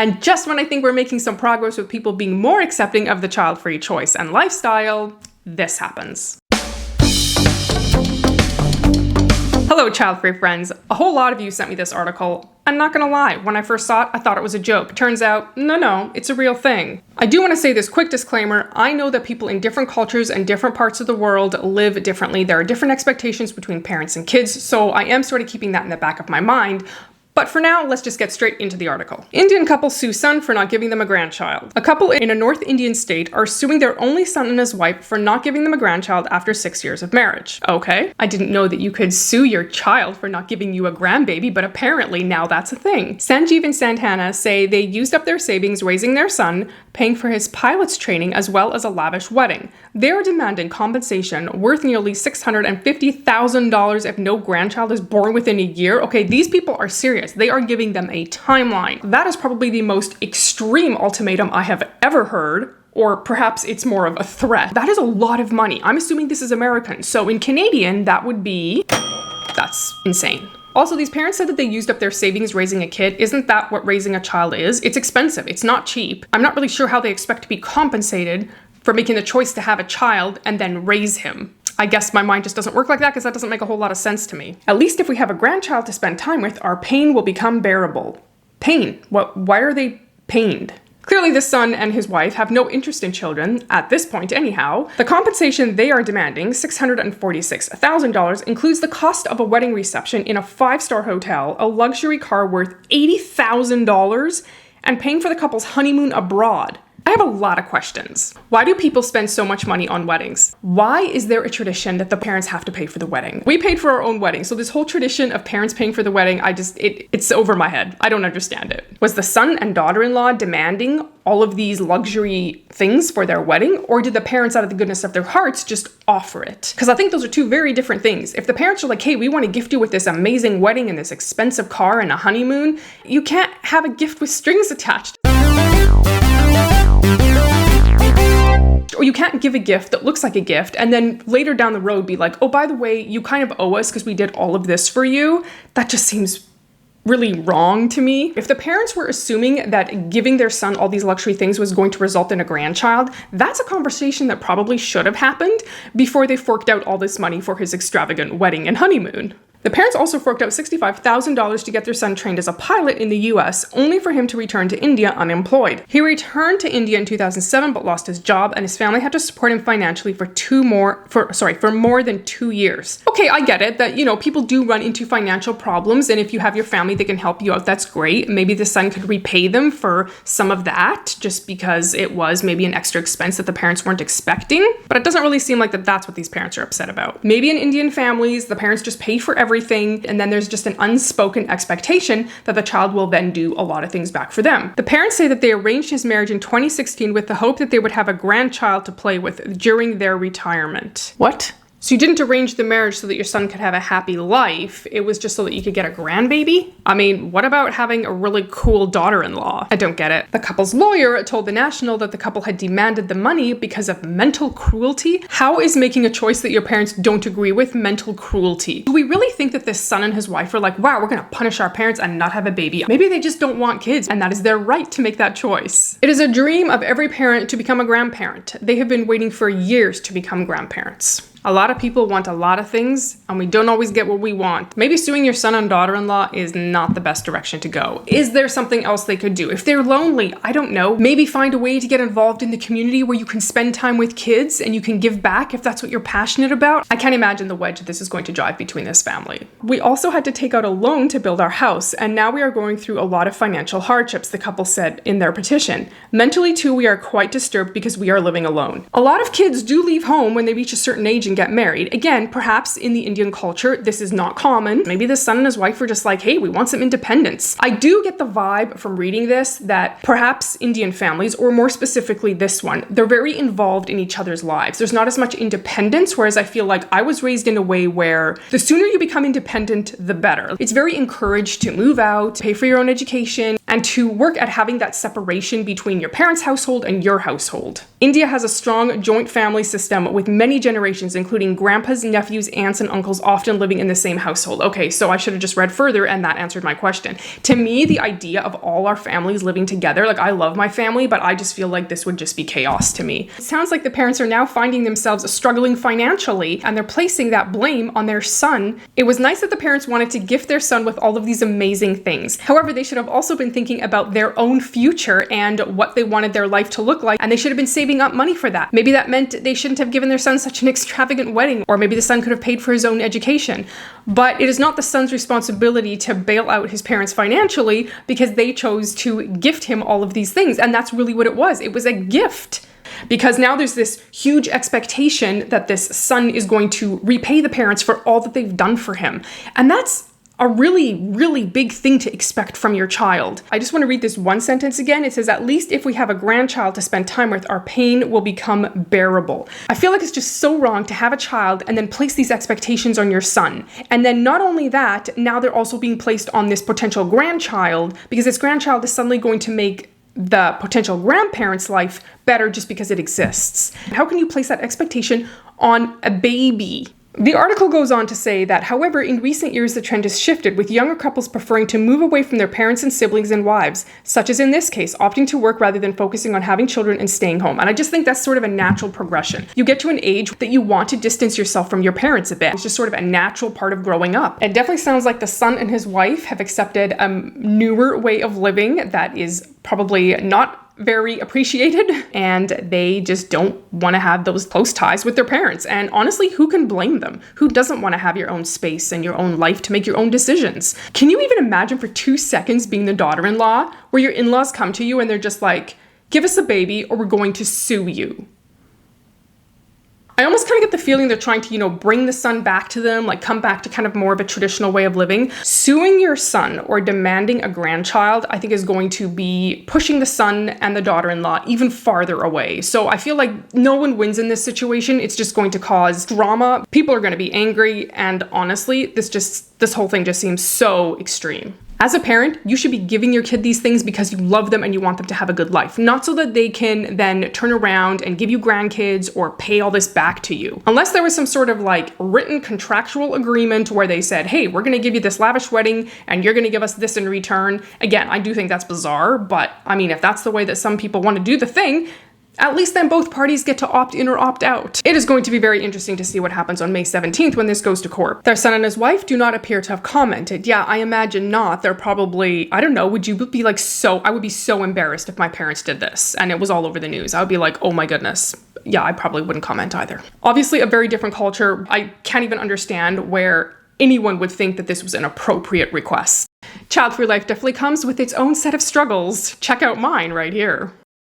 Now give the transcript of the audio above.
And just when I think we're making some progress with people being more accepting of the child-free choice and lifestyle, this happens. Hello, child-free friends. A whole lot of you sent me this article. I'm not gonna lie, when I first saw it, I thought it was a joke. Turns out, no, it's a real thing. I do want to say this quick disclaimer. I know that people in different cultures and different parts of the world live differently. There are different expectations between parents and kids, so I am sort of keeping that in the back of my mind. But for now, let's just get straight into the article. Indian couple sue son for not giving them a grandchild. A couple in a North Indian state are suing their only son and his wife for not giving them a grandchild after 6 years of marriage. Okay, I didn't know that you could sue your child for not giving you a grandbaby, but apparently now that's a thing. Sanjeev and Santana say they used up their savings raising their son, paying for his pilot's training as well as a lavish wedding. They're demanding compensation worth nearly $650,000 if no grandchild is born within a year. Okay, these people are serious. They are giving them a timeline. That is probably the most extreme ultimatum I have ever heard, or perhaps it's more of a threat. That is a lot of money. I'm assuming this is American. So in Canadian, that would be... that's insane. Also, these parents said that they used up their savings raising a kid. Isn't that what raising a child is? It's expensive. It's not cheap. I'm not really sure how they expect to be compensated for making the choice to have a child and then raise him. I guess my mind just doesn't work like that because that doesn't make a whole lot of sense to me. At least if we have a grandchild to spend time with, our pain will become bearable. Pain? What? Why are they pained? Clearly, the son and his wife have no interest in children, at this point anyhow. The compensation they are demanding, $646,000, includes the cost of a wedding reception in a 5-star hotel, a luxury car worth $80,000, and paying for the couple's honeymoon abroad. I have a lot of questions. Why do people spend so much money on weddings? Why is there a tradition that the parents have to pay for the wedding? We paid for our own wedding, so this whole tradition of parents paying for the wedding, it's over my head. I don't understand it. Was the son and daughter-in-law demanding all of these luxury things for their wedding, or did the parents, out of the goodness of their hearts, just offer it? Because I think those are two very different things. If the parents are like, hey, we want to gift you with this amazing wedding and this expensive car and a honeymoon, you can't have a gift with strings attached. Or you can't give a gift that looks like a gift and then later down the road be like, oh, by the way, you kind of owe us because we did all of this for you. That just seems really wrong to me. If the parents were assuming that giving their son all these luxury things was going to result in a grandchild, that's a conversation that probably should have happened before they forked out all this money for his extravagant wedding and honeymoon. The parents also forked out $65,000 to get their son trained as a pilot in the US, only for him to return to India unemployed. He returned to India in 2007 but lost his job, and his family had to support him financially for more than 2 years. Okay, I get it that, people do run into financial problems, and if you have your family that can help you out, that's great. Maybe the son could repay them for some of that just because it was maybe an extra expense that the parents weren't expecting. But it doesn't really seem like that's what these parents are upset about. Maybe in Indian families, the parents just pay for everything, and then there's just an unspoken expectation that the child will then do a lot of things back for them. The parents say that they arranged his marriage in 2016 with the hope that they would have a grandchild to play with during their retirement. What? So you didn't arrange the marriage so that your son could have a happy life. It was just so that you could get a grandbaby? I mean, what about having a really cool daughter-in-law? I don't get it. The couple's lawyer told The National that the couple had demanded the money because of mental cruelty. How is making a choice that your parents don't agree with mental cruelty? Do we really think that this son and his wife are like, wow, we're gonna punish our parents and not have a baby? Maybe they just don't want kids, and that is their right to make that choice. It is a dream of every parent to become a grandparent. They have been waiting for years to become grandparents. A lot of people want a lot of things, and we don't always get what we want. Maybe suing your son and daughter-in-law is not the best direction to go. Is there something else they could do? If they're lonely, I don't know. Maybe find a way to get involved in the community where you can spend time with kids and you can give back if that's what you're passionate about. I can't imagine the wedge this is going to drive between this family. We also had to take out a loan to build our house, and now we are going through a lot of financial hardships, the couple said in their petition. Mentally, too, we are quite disturbed because we are living alone. A lot of kids do leave home when they reach a certain age and get married. Again, perhaps in the Indian culture, this is not common. Maybe the son and his wife were just like, hey, we want some independence. I do get the vibe from reading this that perhaps Indian families, or more specifically this one, they're very involved in each other's lives. There's not as much independence, whereas I feel like I was raised in a way where the sooner you become independent, the better. It's very encouraged to move out, pay for your own education. and to work at having that separation between your parents' household and your household. India has a strong joint family system with many generations, including grandpas, nephews, aunts, and uncles often living in the same household. Okay, so I should have just read further and that answered my question. To me, the idea of all our families living together, like I love my family, but I just feel like this would just be chaos to me. It sounds like the parents are now finding themselves struggling financially and they're placing that blame on their son. It was nice that the parents wanted to gift their son with all of these amazing things. However, they should have also been thinking about their own future and what they wanted their life to look like, and they should have been saving up money for that. Maybe that meant they shouldn't have given their son such an extravagant wedding, or maybe the son could have paid for his own education. But it is not the son's responsibility to bail out his parents financially because they chose to gift him all of these things, and that's really what it was. It was a gift. Because now there's this huge expectation that this son is going to repay the parents for all that they've done for him. And that's a really, really big thing to expect from your child. I just want to read this one sentence again. It says, "At least if we have a grandchild to spend time with, our pain will become bearable." I feel like it's just so wrong to have a child and then place these expectations on your son. And then not only that, now they're also being placed on this potential grandchild because this grandchild is suddenly going to make the potential grandparent's life better just because it exists. How can you place that expectation on a baby? The article goes on to say that, however, in recent years the trend has shifted, with younger couples preferring to move away from their parents and siblings and wives, such as in this case, opting to work rather than focusing on having children and staying home. And I just think that's sort of a natural progression. You get to an age that you want to distance yourself from your parents a bit. It's just sort of a natural part of growing up. It definitely sounds like the son and his wife have accepted a newer way of living that is probably not very appreciated, and they just don't want to have those close ties with their parents. And honestly, who can blame them? Who doesn't want to have your own space and your own life to make your own decisions? Can you even imagine for 2 seconds being the daughter-in-law where your in-laws come to you and they're just like, "Give us a baby or we're going to sue you"? I almost kind of get the feeling they're trying to, bring the son back to them, like come back to kind of more of a traditional way of living. Suing your son or demanding a grandchild, I think, is going to be pushing the son and the daughter-in-law even farther away. So I feel like no one wins in this situation. It's just going to cause drama. People are going to be angry. And honestly, this whole thing just seems so extreme. As a parent, you should be giving your kid these things because you love them and you want them to have a good life, not so that they can then turn around and give you grandkids or pay all this back to you. Unless there was some sort of written contractual agreement where they said, "Hey, we're going to give you this lavish wedding and you're going to give us this in return." Again, I do think that's bizarre, but I mean, if that's the way that some people want to do the thing, at least then both parties get to opt in or opt out. It is going to be very interesting to see what happens on May 17th when this goes to court. Their son and his wife do not appear to have commented. Yeah, I imagine not. They're probably, I don't know, would you be I would be so embarrassed if my parents did this and it was all over the news. I would be like, oh my goodness. Yeah, I probably wouldn't comment either. Obviously a very different culture. I can't even understand where anyone would think that this was an appropriate request. Child-free life definitely comes with its own set of struggles. Check out mine right here.